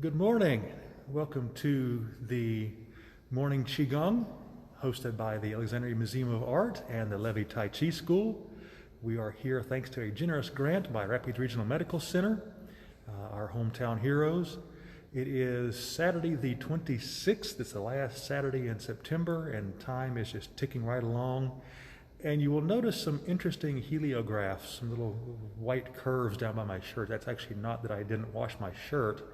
Good morning. Welcome to the morning Qi Gong, hosted by the Alexandria Museum of Art and the Levy Tai Chi School. We are here thanks to a generous grant by Rapids Regional Medical Center, our hometown heroes. It is Saturday the 26th. It's the last Saturday in September, and time is just ticking right along. And you will notice some interesting heliographs, some little white curves down by my shirt. That's actually not that I didn't wash my shirt.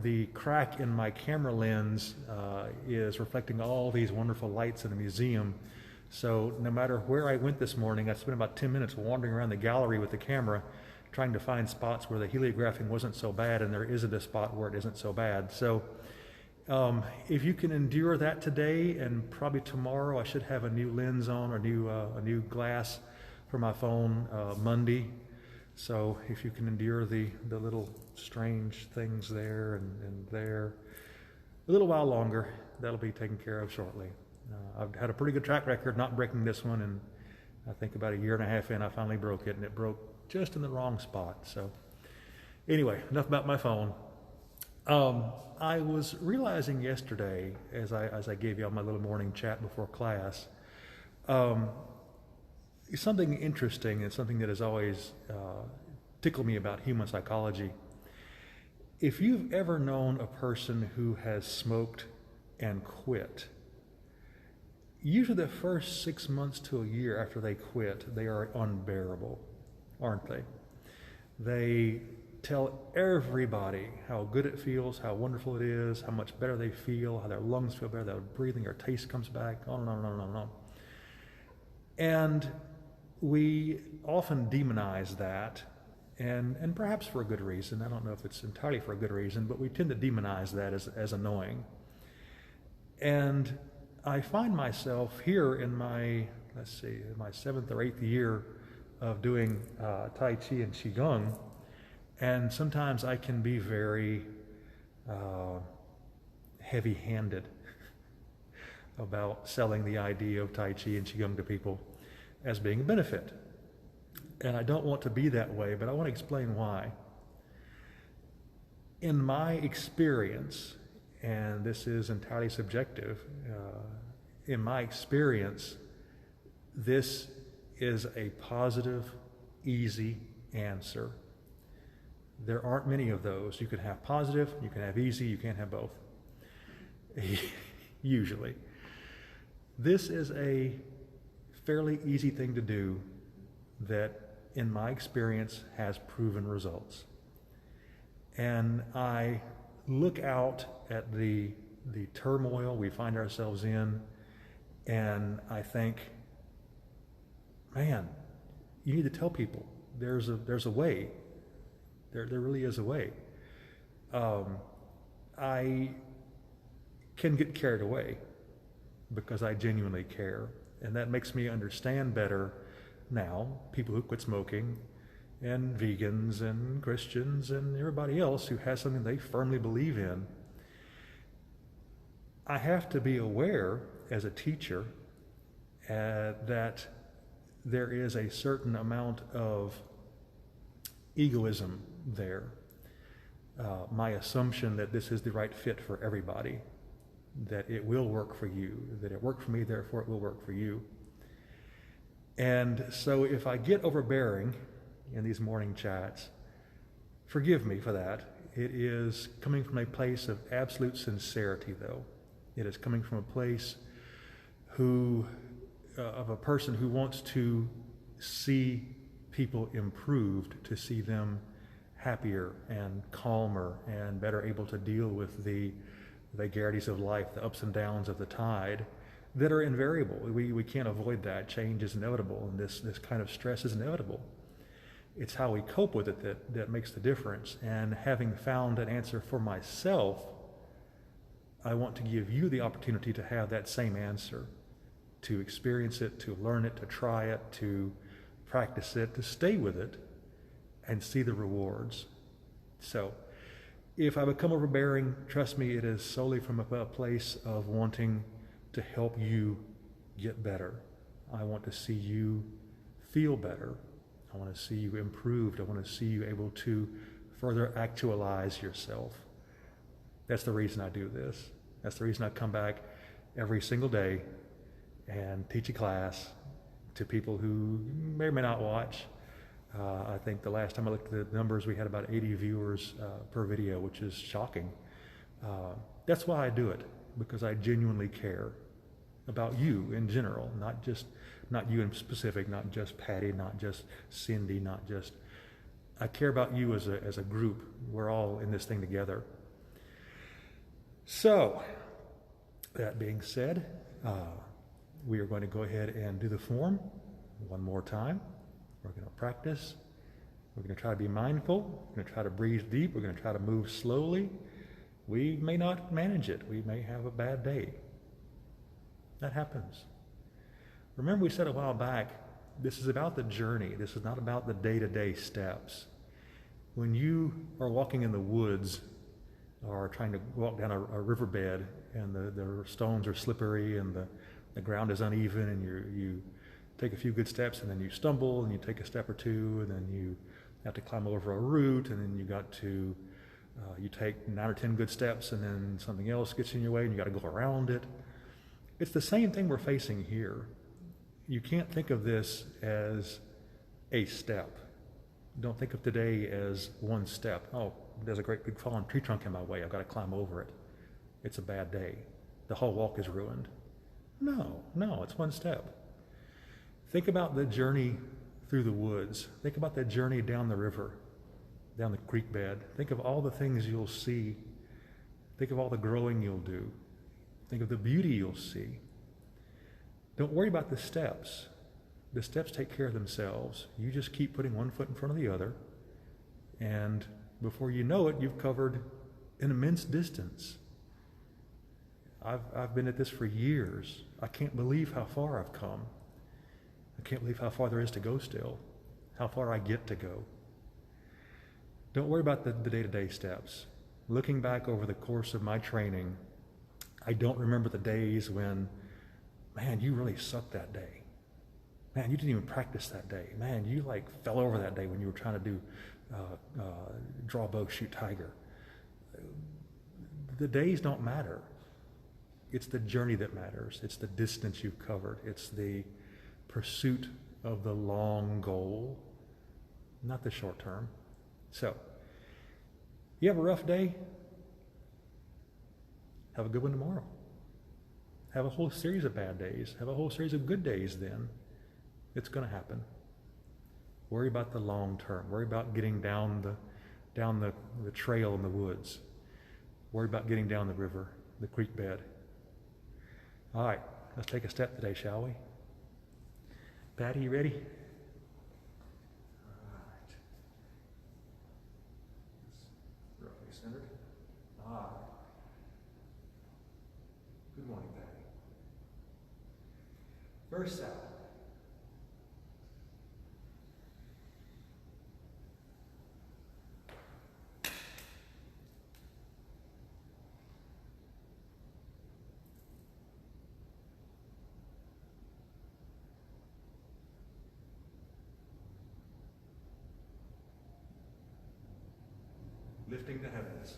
The crack in my camera lens is reflecting all these wonderful lights in the museum. So no matter where I went this morning, I spent about 10 minutes wandering around the gallery with the camera, trying to find spots where the heliographing wasn't so bad, and there isn't a spot where it isn't so bad. So if you can endure that today, and probably tomorrow I should have a new lens on, or a new glass for my phone Monday. So if you can endure the little strange things there and there a little while longer, that'll be taken care of shortly. I've had a pretty good track record not breaking this one, and I think about a year and a half in I finally broke it, and it broke just in the wrong spot. So anyway, enough about my phone. I was realizing yesterday, as I gave you all my little morning chat before class, something interesting and something that has always tickled me about human psychology. If you've ever known a person who has smoked and quit, usually the first 6 months to a year after they quit, they are unbearable, aren't they? They tell everybody how good it feels, how wonderful it is, how much better they feel, how their lungs feel better, their breathing, their taste comes back, on and on and on and on. And we often demonize that, and perhaps for a good reason. I don't know if it's entirely for a good reason, but we tend to demonize that as annoying. And I find myself here in my, my 7th or 8th year of doing Tai Chi and Qi Gong, and sometimes I can be very heavy-handed about selling the idea of Tai Chi and Qi Gong to people as being a benefit. And I don't want to be that way, but I want to explain why. In my experience, and this is entirely subjective, in my experience, this is a positive, easy answer. There aren't many of those. You can have positive, you can have easy, you can't have both. Usually. This is a fairly easy thing to do that, in my experience, has proven results. And I look out at the turmoil we find ourselves in, and I think, man, you need to tell people there's a way. There really is a way. I can get carried away because I genuinely care. And that makes me understand better now people who quit smoking, and vegans and Christians and everybody else who has something they firmly believe in. I have to be aware as a teacher that there is a certain amount of egoism there. My assumption that this is the right fit for everybody, that it will work for you, that it worked for me, therefore it will work for you. And so if I get overbearing in these morning chats, forgive me for that. It is coming from a place of absolute sincerity, though. It is coming from a place of a person who wants to see people improved, to see them happier and calmer and better able to deal with the vagaries of life, the ups and downs of the tide that are invariable. We can't avoid that. Change is inevitable, and this kind of stress is inevitable. It's how we cope with it that makes the difference. And having found an answer for myself, I want to give you the opportunity to have that same answer, to experience it, to learn it, to try it, to practice it, to stay with it, and see the rewards. So if I become overbearing, trust me, it is solely from a place of wanting to help you get better. I want to see you feel better. I want to see you improved. I want to see you able to further actualize yourself. That's the reason I do this. That's the reason I come back every single day and teach a class to people who may or may not watch. I think the last time I looked at the numbers, we had about 80 viewers per video, which is shocking. That's why I do it, because I genuinely care about you in general, not you in specific, not just Patty, not just Cindy, I care about you as a group. We're all in this thing together. So, that being said, we are going to go ahead and do the form one more time. We're going to practice. We're going to try to be mindful. We're going to try to breathe deep. We're going to try to move slowly. We may not manage it. We may have a bad day. That happens. Remember we said a while back, this is about the journey. This is not about the day-to-day steps. When you are walking in the woods or trying to walk down a riverbed and the stones are slippery and the ground is uneven and you take a few good steps and then you stumble and you take a step or two and then you have to climb over a root and then you take 9 or 10 good steps and then something else gets in your way and you got to go around it. It's the same thing we're facing here. You can't think of this as a step. Don't think of today as one step. Oh, there's a great big fallen tree trunk in my way. I've got to climb over it. It's a bad day. The whole walk is ruined. No, it's one step. Think about the journey through the woods. Think about the journey down the river, down the creek bed. Think of all the things you'll see. Think of all the growing you'll do. Think of the beauty you'll see. Don't worry about the steps. The steps take care of themselves. You just keep putting one foot in front of the other, and before you know it, you've covered an immense distance. I've been at this for years. I can't believe how far I've come. I can't believe how far there is to go still, how far I get to go. Don't worry about the day-to-day steps. Looking back over the course of my training, I don't remember the days when, man, you really sucked that day. Man, you didn't even practice that day. Man, you fell over that day when you were trying to do draw bow, shoot tiger. The days don't matter. It's the journey that matters. It's the distance you've covered. It's the pursuit of the long goal, not the short term. So, you have a rough day? Have a good one tomorrow. Have a whole series of bad days. Have a whole series of good days then. It's going to happen. Worry about the long term. Worry about getting down the trail in the woods. Worry about getting down the river, the creek bed. All right, let's take a step today, shall we? Patty, you ready? All right. Roughly centered. All right. Good morning, Patty. First out. Lifting the heavens.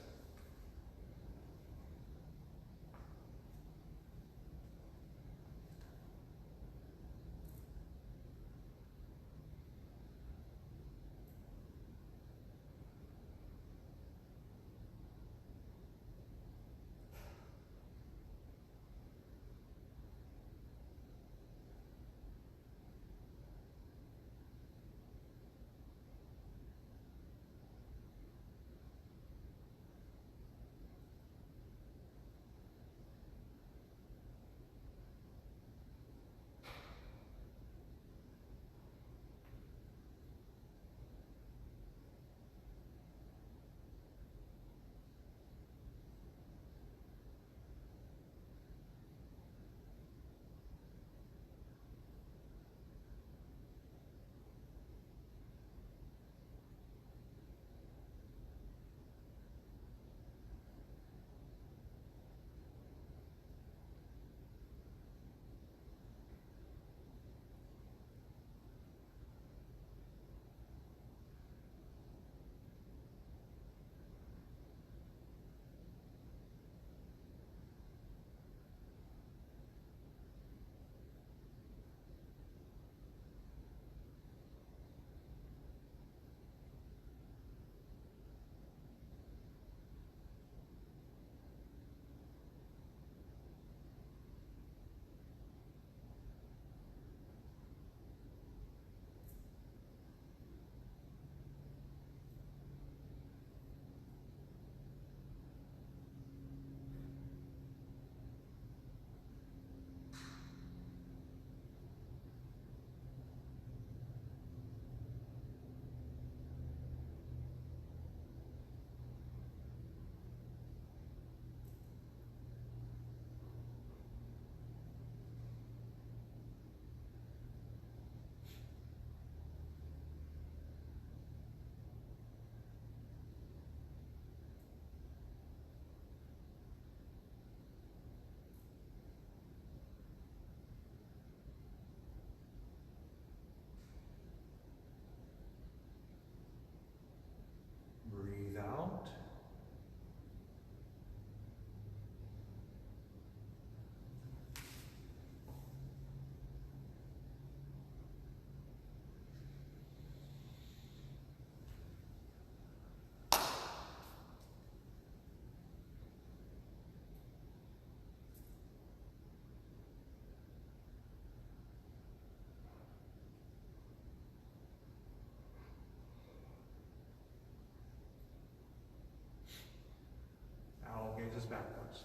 this backwards.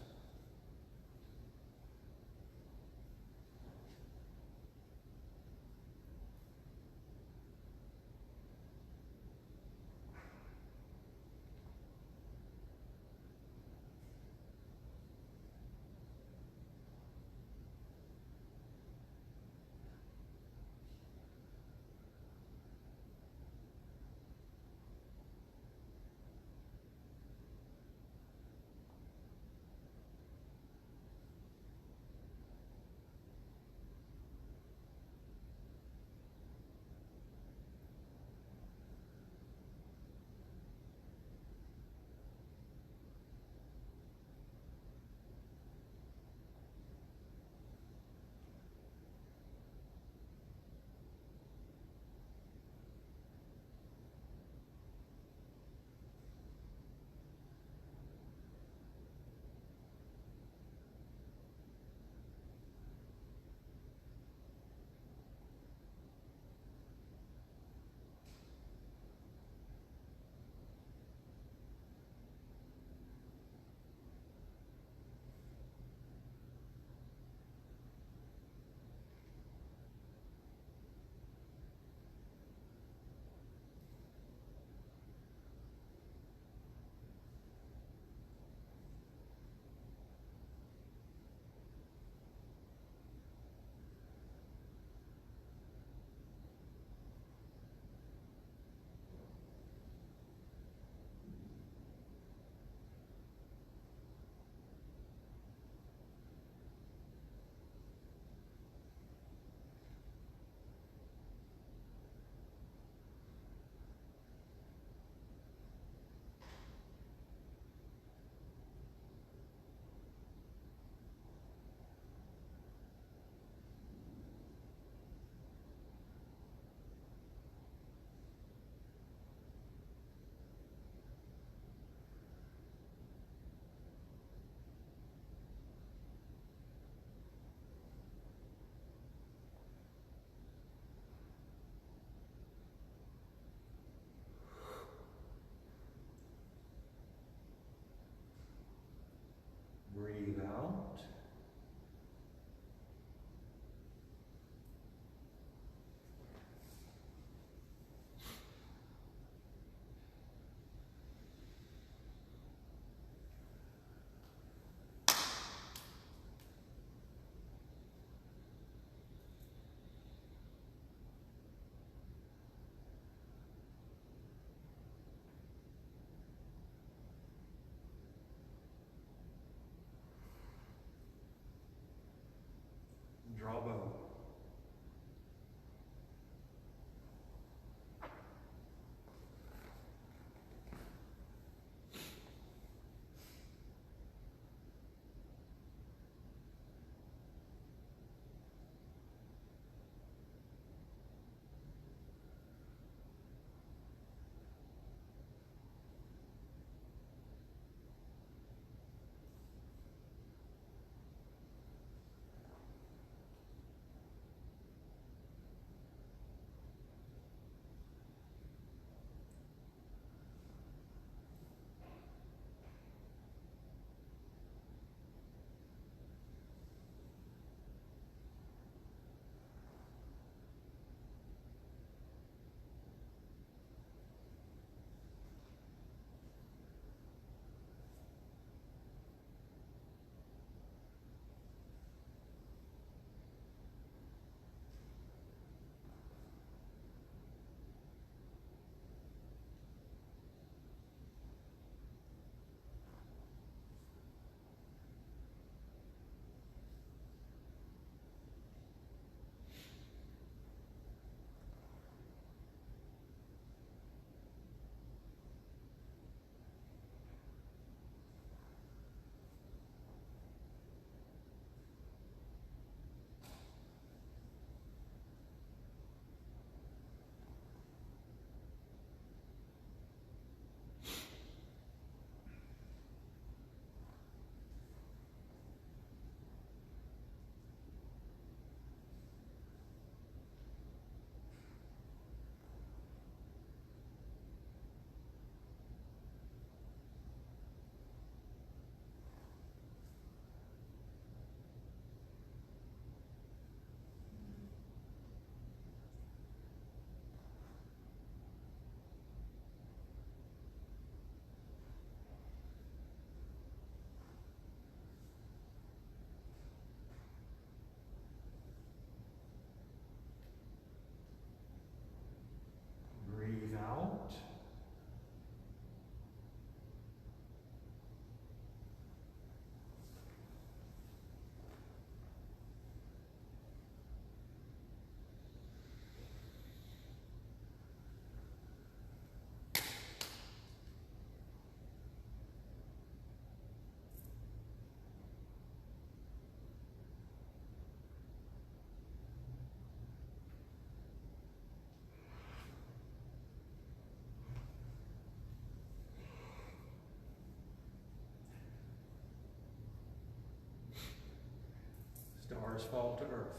stars fall to earth.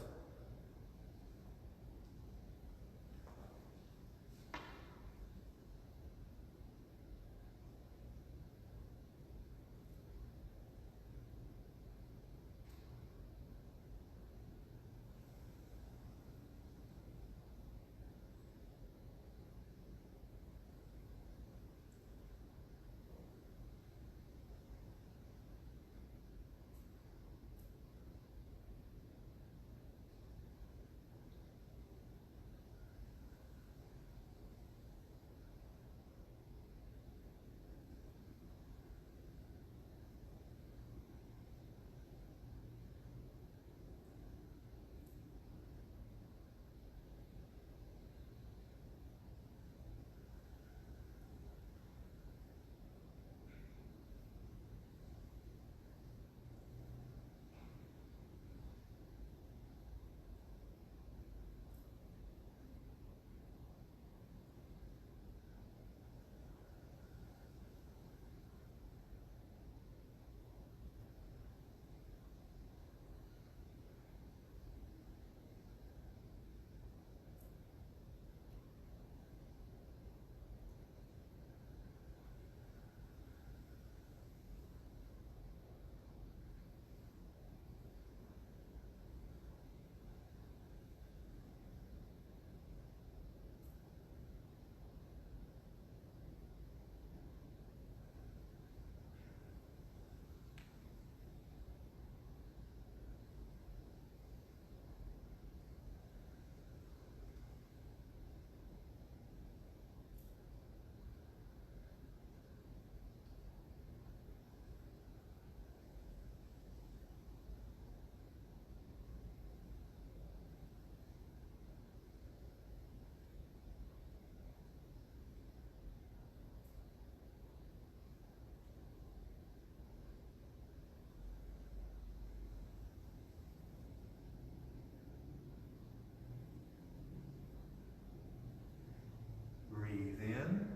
Breathe in.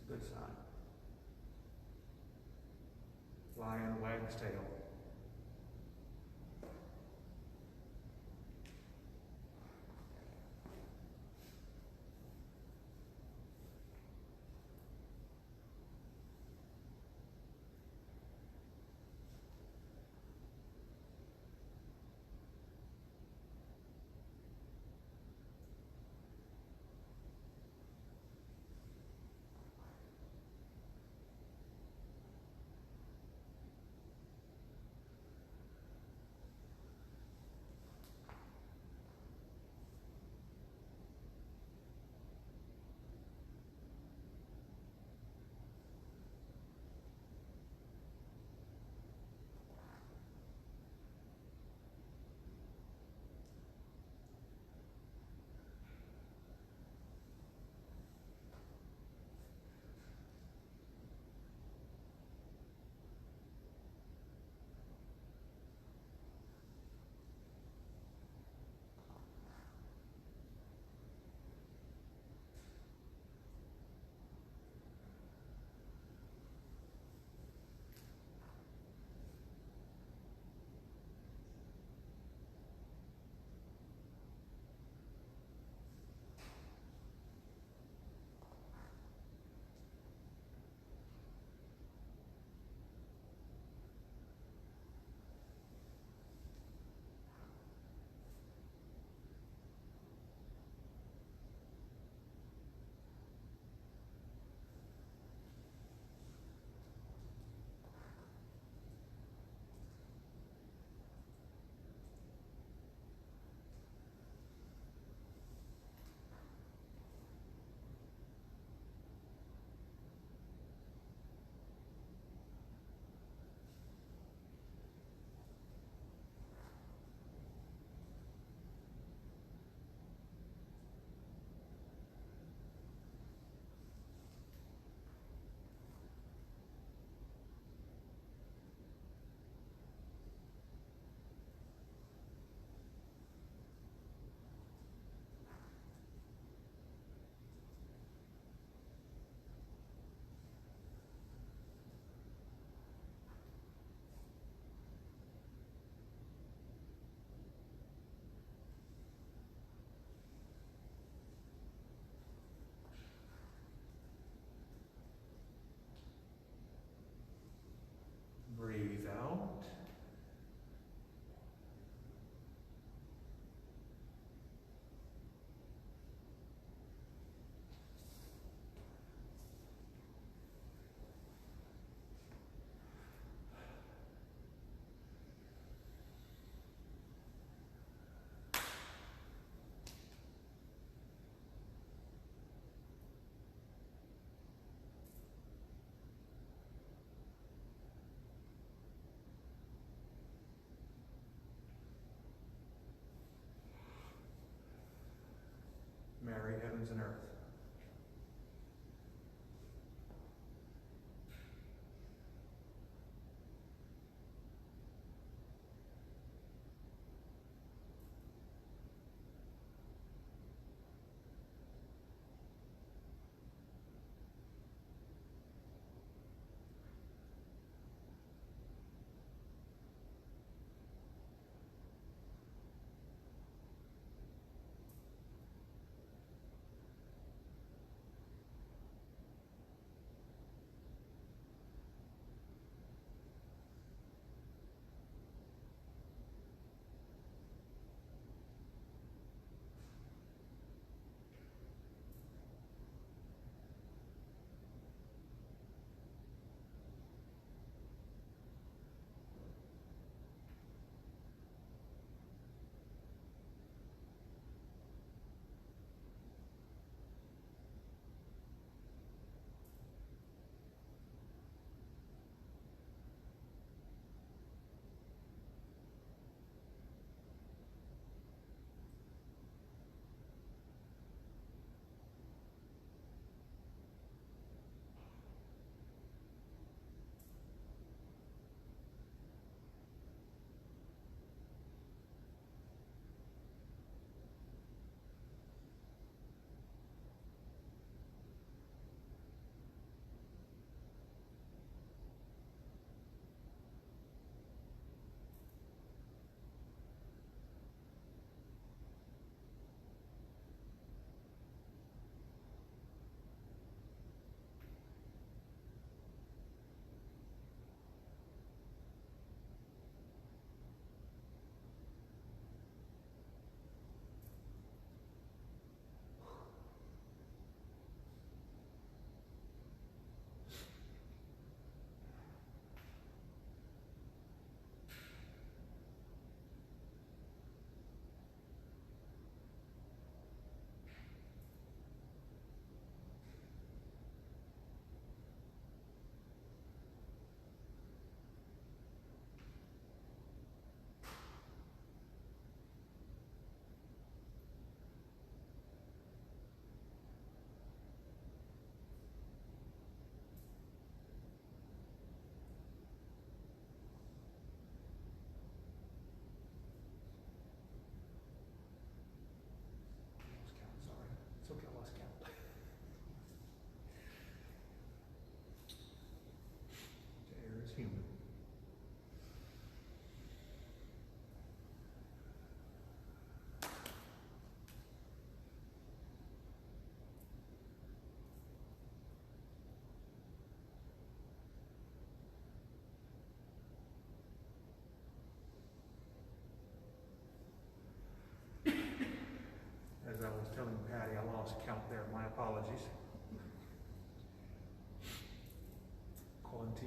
Good sign. Lion wags tail.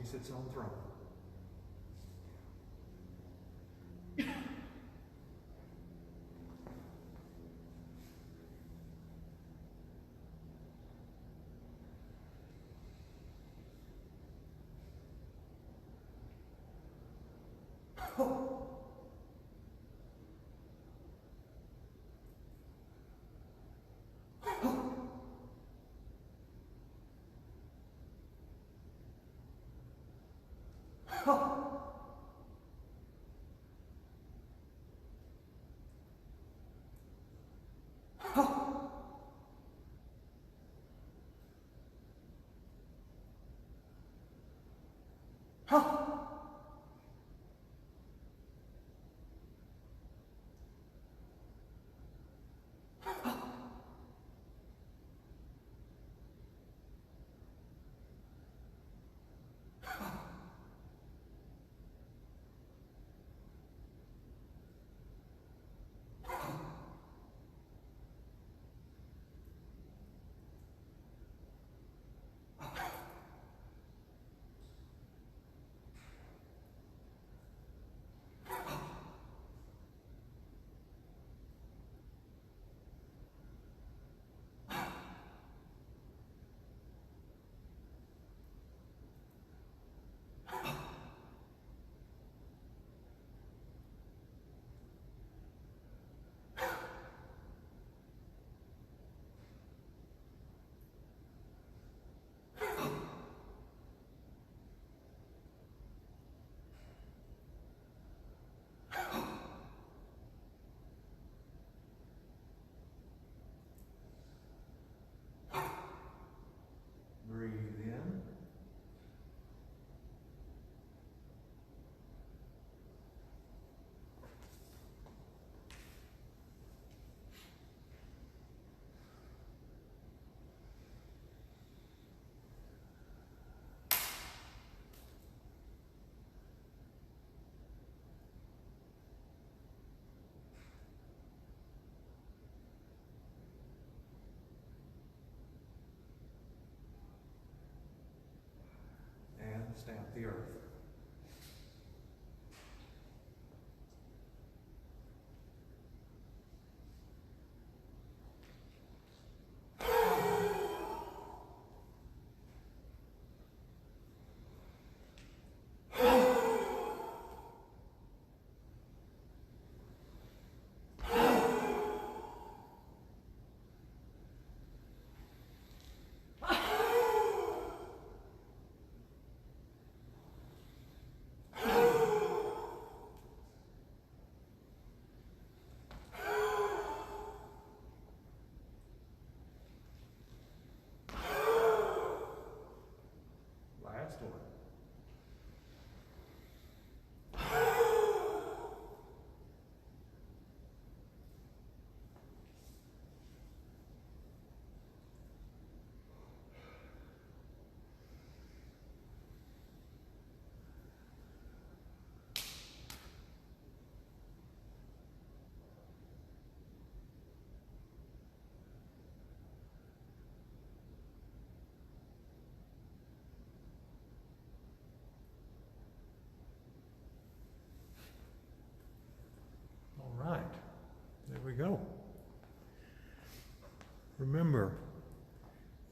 sits on the throne. Breathe in. And stamp the earth. Last one. All right, there we go. Remember,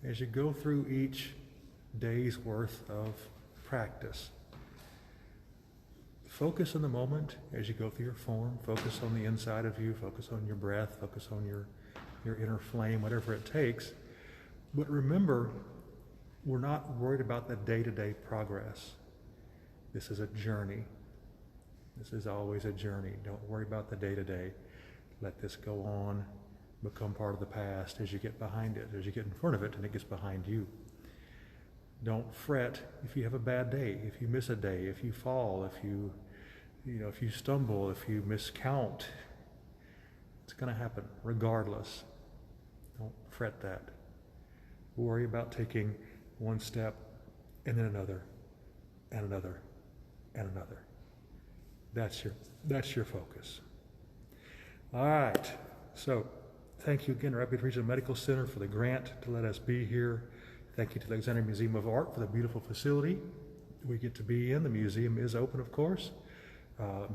as you go through each day's worth of practice, focus in the moment as you go through your form. Focus on the inside of you. Focus on your breath. Focus on your inner flame, whatever it takes. But remember, we're not worried about the day-to-day progress. This is a journey. This is always a journey. Don't worry about the day-to-day. Let this go on, become part of the past as you get behind it, as you get in front of it, and it gets behind you. Don't fret if you have a bad day, if you miss a day, if you fall, if you stumble, if you miscount. It's going to happen regardless. Don't fret that. Worry about taking one step and then another and another and another. That's your focus. All right. So thank you again, Rapid Regional Medical Center, for the grant to let us be here. Thank you to the Alexandria Museum of Art for the beautiful facility. we get to be in. The museum is open, of course,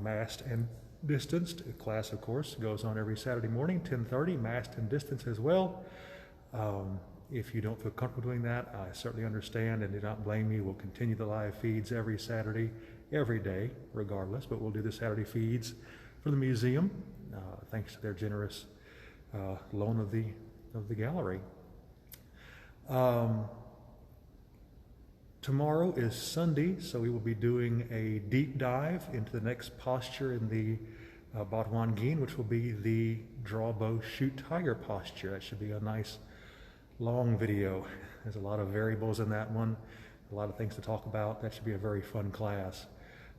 masked and distanced. Class, of course, goes on every Saturday morning, 10:30, masked and distanced as well. If you don't feel comfortable doing that, I certainly understand and do not blame you. We'll continue the live feeds every Saturday, every day, regardless, but we'll do the Saturday feeds for the museum, thanks to their generous loan of the gallery. Tomorrow is Sunday, so we will be doing a deep dive into the next posture in the Baduan Jin, which will be the draw bow shoot tiger posture. That should be a nice long video. There's a lot of variables in that one, a lot of things to talk about. That should be a very fun class.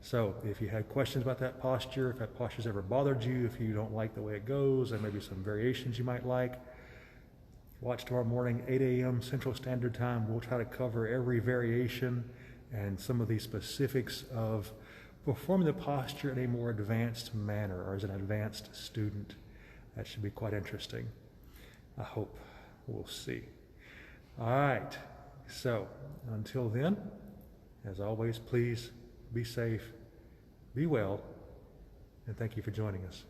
So if you had questions about that posture, if that posture's ever bothered you, if you don't like the way it goes, and maybe some variations you might like, watch tomorrow morning, 8 a.m. Central Standard Time. We'll try to cover every variation and some of the specifics of performing the posture in a more advanced manner, or as an advanced student. That should be quite interesting. I hope. We'll see. All right. So until then, as always, please be safe, be well, and thank you for joining us.